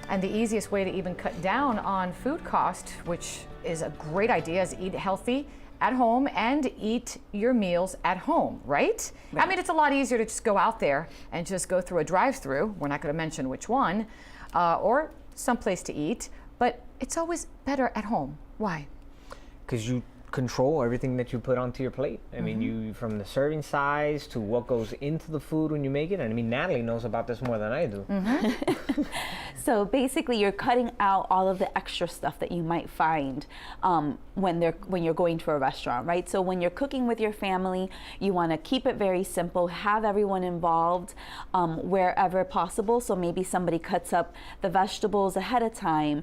And the easiest way to even cut down on food cost, which is a great idea, is eat healthy at home and eat your meals at home, right? I mean, it's a lot easier to just go out there and just go through a drive-through, we're not going to mention which one, or someplace to eat, but it's always better at home. Why? Because you control everything that you put onto your plate. I mean, you, from the serving size to what goes into the food when you make it. And I mean, Natalie knows about this more than I do. So basically, you're cutting out all of the extra stuff that you might find when you're going to a restaurant, right? So when you're cooking with your family, you want to keep it very simple, have everyone involved wherever possible. So maybe somebody cuts up the vegetables ahead of time,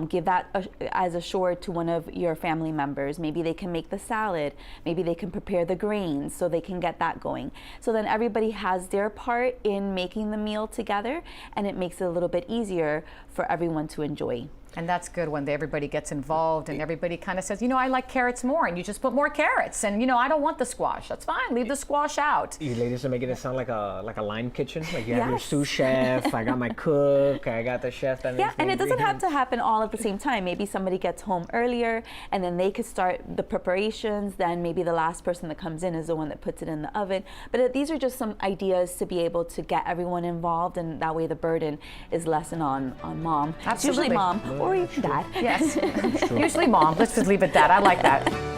give that as a chore to one of your family members. Maybe they can make the salad, maybe they can prepare the grains so they can get that going. So then everybody has their part in making the meal together, and it makes it a little bit easier for everyone to enjoy. And that's good when everybody gets involved and everybody kind of says, you know, I like carrots more, and you just put more carrots. And, you know, I don't want the squash. That's fine. Leave the squash out. You ladies are making it sound like a line kitchen. Like you have your sous chef, I got my cook, I got the chef that makes and it doesn't have to happen all at the same time. Maybe somebody gets home earlier and then they could start the preparations. Then maybe the last person that comes in is the one that puts it in the oven. But these are just some ideas to be able to get everyone involved, and that way the burden is lessened on mom. Absolutely. It's usually mom or even dad. Yes. Usually mom. Let's just leave it at that. I like that.